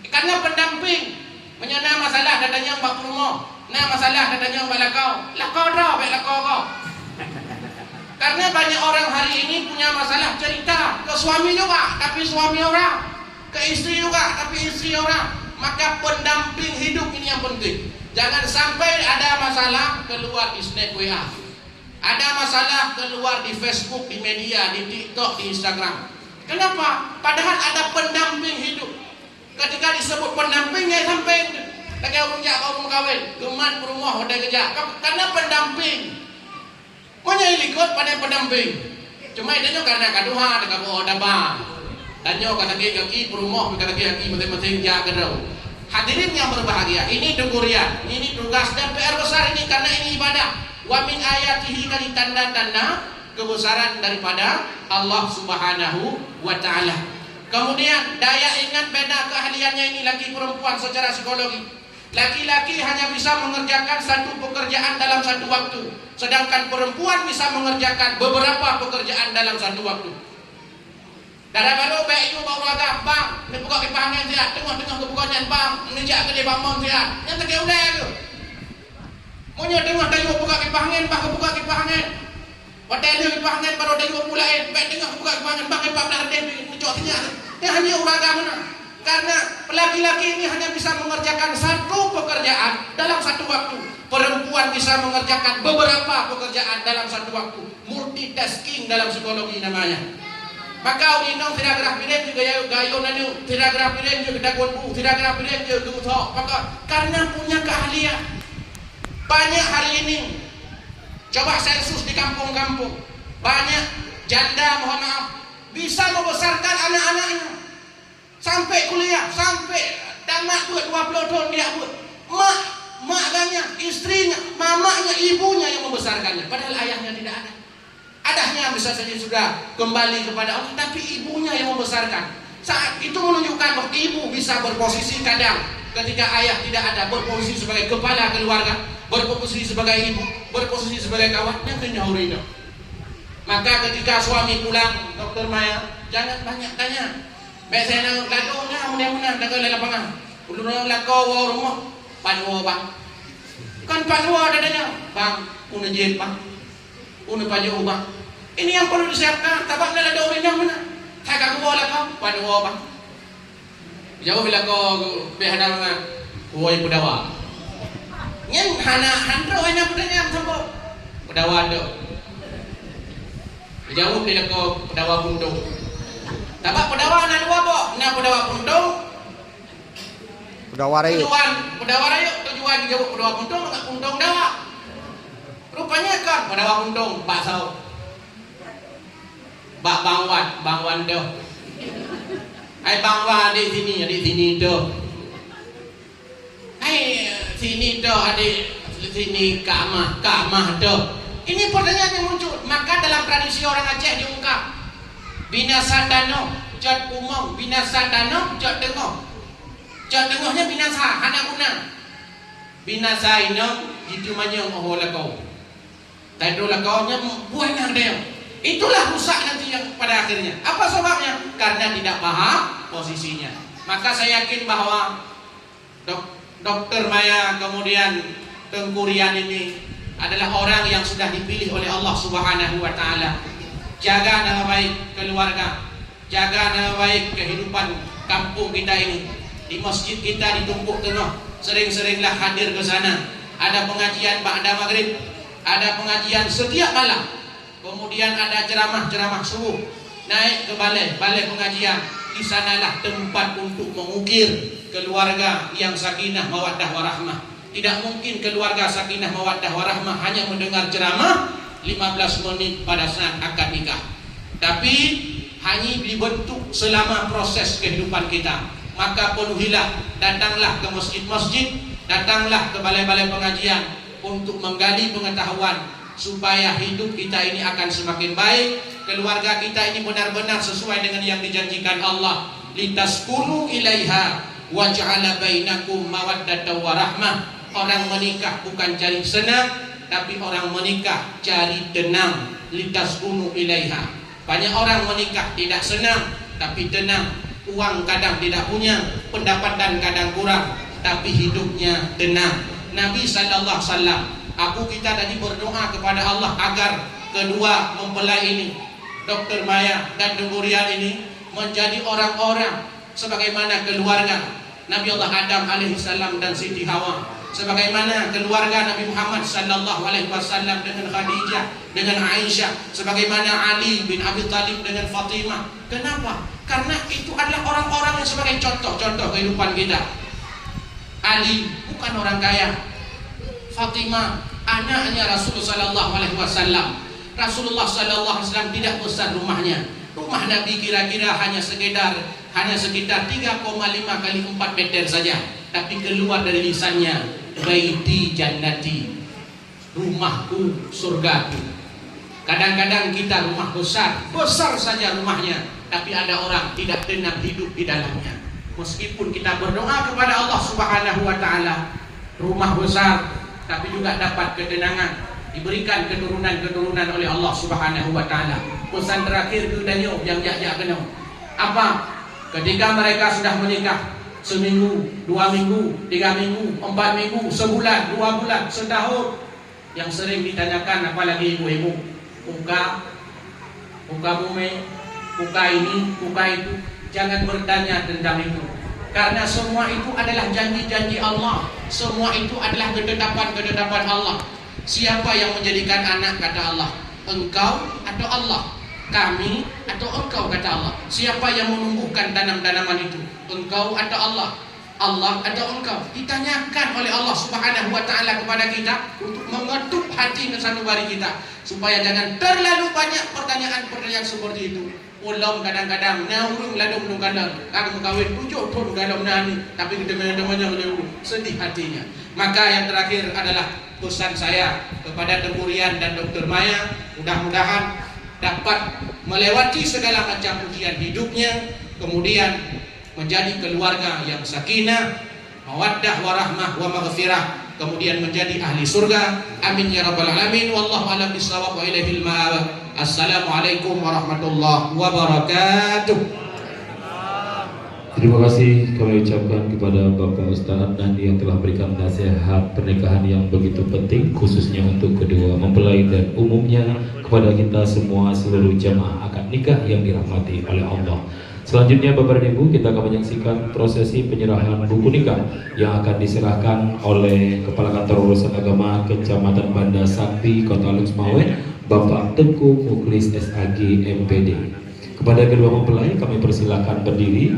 karena pendamping menyana masalah datanya mbak rumah. Nah masalah datanya mbak lakau dah baik lakau kau. Karena banyak orang hari ini punya masalah cerita ke suami juga, tapi suami orang, ke istri juga, tapi istri orang. Maka pendamping hidup ini yang penting. Jangan sampai ada masalah keluar di snap WA, ada masalah keluar di Facebook, di media, di TikTok, di Instagram. Kenapa? Padahal ada pendamping hidup. Ketika disebut pendampingnya sampai lagi orang kau kawin, geman rumah udah kerja. Karena pendamping. Punya ikut pada pendamping. Cuma itu karena kaduha dengan odaba. Dan nyo kata kaki perumah kata kaki masing-masing jaga dulu. Hadirin yang berbahagia, ini dengurian, ini tugas dan PR besar ini karena ini ibadah. Wa min ayatihi, dari tanda-tanda kebesaran daripada Allah Subhanahu wa taala. Kemudian daya ingat beda keahliannya ini laki perempuan secara psikologi. Laki-laki hanya bisa mengerjakan satu pekerjaan dalam satu waktu, sedangkan perempuan bisa mengerjakan beberapa pekerjaan dalam satu waktu. Kadang-kadang baik itu baru agak bang, ni buka kipangan siap, tengah-tengah kebukaan bang, ni jak ke dia bangun siap, yang tak kira udah tu. Punya tengah-tengah buka kipangan, bang buka kipangan. Hotel dia kipangan baru dia pulain, baik tengah buka kipangan, bang kipak dah dia menjauh siap. Ni hanya uraga mana? Karena laki-laki ini hanya bisa mengerjakan satu pekerjaan dalam satu waktu. Perempuan bisa mengerjakan beberapa pekerjaan dalam satu waktu. Multitasking dalam psikologi namanya. Maka uninong tidak gerak piren juga ya gayo nanu, tidak gerak piren juga dagun bu, tidak gerak piren juga gutok. Maka karena punya keahlian. Banyak hari ini, coba sensus di kampung-kampung, banyak janda mohon maaf bisa membesarkan anak-anaknya. Sampai kuliah, sampai tamat buat 20 tahun dia buat. Maknya, istrinya, mamanya, ibunya yang membesarkannya. Padahal ayahnya tidak ada. Adanya bisa saja sudah kembali kepada Allah, tapi ibunya yang membesarkan. Saat itu menunjukkan bahwa ibu bisa berposisi kadang ketika ayah tidak ada, berposisi sebagai kepala keluarga, berposisi sebagai ibu, berposisi sebagai kawan, yang kenyahurina. Maka ketika suami pulang, Dokter Maya, jangan banyak tanya. Baik saya nak lakunya mudah-mudahan dah ke lapangan. Ulun lakau rumah panwa bang. Kan panwa dadanya. Bang, una jet bang. Una paju bang. Ini yang perlu disiapkan. Tabak nak ada orang yang mana? Saya kagak boleh kau panwa bang. Jauh bila kau behana mana? Woi pedawa. Nyen hana handro hanya pedanya sampo. Pedawa do. Jauh bila kau pedawa bundung. Tapak pedawa na dua bo, na pedawa pundung. Pedawa rayu. Tujuan jauh pedawa pundung, tak pundung dawa. Rupanya kan pedawa pundung, bakso. Bak bangwan do. Ai bangwan di sini do. Ai sini do adik sini kamah do. Ini pertanyaan yang muncul. Maka dalam tradisi orang Aceh diungkap. Binasa dano, jat umum, binasa dano, jat tengah. Jat tengahnya binasa, hana guna. Binasa ini, itu manya oh lakau. Tadu lakaunya buahnya dia. Itulah rusak nanti yang pada akhirnya. Apa sebabnya? Karena tidak paham posisinya. Maka saya yakin bahwa Dokter Maya kemudian Tengku Rian ini adalah orang yang sudah dipilih oleh Allah Subhanahu wa taala. Jaga nama baik keluarga, jaga nama baik kehidupan kampung kita ini. Di masjid kita di Tumpuk Tengah, sering-seringlah hadir ke sana. Ada pengajian ba'da maghrib, ada pengajian setiap malam. Kemudian ada ceramah subuh. Naik ke balai pengajian. Di sanalah tempat untuk mengukir keluarga yang sakinah mawaddah warahmah. Tidak mungkin keluarga sakinah mawaddah warahmah hanya mendengar ceramah 15 menit pada saat akad nikah. Tapi hanya dibentuk selama proses kehidupan kita. Maka penuhilah, datanglah ke masjid-masjid, datanglah ke balai-balai pengajian untuk menggali pengetahuan supaya hidup kita ini akan semakin baik, keluarga kita ini benar-benar sesuai dengan yang dijanjikan Allah. Litaskunu ilaiha wa ja'ala bainakum mawaddatan wa rahmah. Orang menikah bukan cari senang, tapi orang menikah cari tenang. Litaskunu ilaiha. Banyak orang menikah tidak senang tapi tenang. Uang kadang tidak punya, pendapatan kadang kurang, tapi hidupnya tenang. Nabi sallallahu alaihi wasallam, aku kita tadi berdoa kepada Allah agar kedua mempelai ini, Dr. Maya dan Dengurian ini menjadi orang-orang sebagaimana keluarga Nabi Allah Adam alaihissalam dan Siti Hawa, sebagaimana keluarga Nabi Muhammad sallallahu alaihi wasallam dengan Khadijah, dengan Aisyah, sebagaimana Ali bin Abi Thalib dengan Fatimah. Kenapa? Karena itu adalah orang-orang yang sebagai contoh kehidupan kita. Ali bukan orang kaya. Fatimah anaknya Rasulullah sallallahu alaihi wasallam. Rasulullah sallallahu alaihi wasallam tidak besar rumahnya. Rumah Nabi kira-kira hanya sekitar 3,5 kali 4 meter saja. Tapi keluar dari lisannya, baiti jannati, rumahku surgaku. Kadang-kadang kita rumah besar saja rumahnya, tapi ada orang tidak tenang hidup di dalamnya. Meskipun kita berdoa kepada Allah Subhanahu wa taala, rumah besar tapi juga dapat ketenangan, diberikan keturunan oleh Allah Subhanahu wa taala. Pesan terakhir kedanyo yang jak kena. Apa? Ketika mereka sudah menikah, seminggu, 2 minggu, 3 minggu, 4 minggu, sebulan, 2 bulan, setahun, yang sering ditanyakan apalagi ibu-ibu, muka mume, muka ini, muka itu. Jangan bertanya tentang itu, karena semua itu adalah janji-janji Allah. Semua itu adalah ketetapan Allah. Siapa yang menjadikan anak, kata Allah? Engkau atau Allah? Kami atau engkau, kata Allah? Siapa yang menumbuhkan tanam-tanaman itu? Engkau atau Allah? Allah atau engkau? Ditanyakan oleh Allah Subhanahu wa taala kepada kita untuk mengetuk hati sanubari kita supaya jangan terlalu banyak pertanyaan-pertanyaan seperti itu. Ulam kadang-kadang naurung ladung kadang aku kawin tujuh pun dalam nani, tapi teman-temannya belum sedih hatinya. Maka yang terakhir adalah pesan saya kepada Dengurian dan Dr. Maya, mudah-mudahan dapat melewati segala macam ujian hidupnya, kemudian menjadi keluarga yang sakinah, mawaddah warahmah wa maghfirah, kemudian menjadi ahli surga. Amin ya rabbal alamin. Wallahu a'lam bishawab wa ilaihil ma'ab. Assalamualaikum warahmatullahi wabarakatuh. Terima kasih kami ucapkan kepada Bapak Ustaz Nandi yang telah berikan nasihat pernikahan yang begitu penting, khususnya untuk kedua mempelai dan umumnya kepada kita semua seluruh jamaah akad nikah yang dirahmati oleh Allah. Selanjutnya Bapak dan Ibu, kita akan menyaksikan prosesi penyerahan buku nikah yang akan diserahkan oleh Kepala Kantor Urusan Agama Kecamatan Banda Sakti, Kota Luxmawe, Bapak Tengku Muklis SAG MPD. Kepada kedua mempelai kami persilakan berdiri.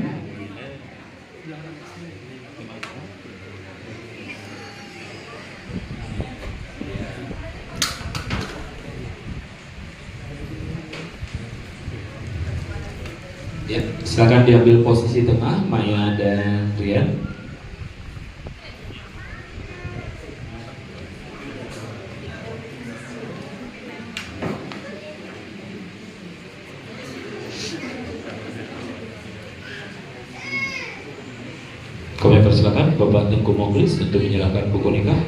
Ya, silakan diambil posisi tengah, Maya dan Rian. Kami persilakan Bapak Tengku Muklis untuk menyerahkan buku nikah.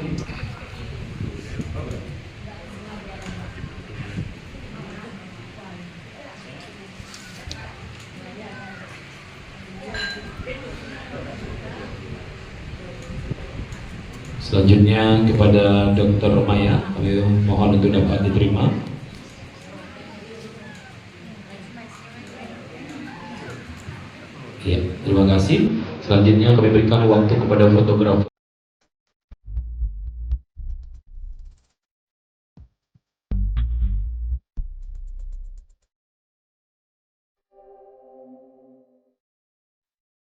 Selanjutnya kepada Dr. Maya, kami mohon untuk dapat diterima. Ya, terima kasih. Selanjutnya kami berikan waktu kepada fotografer.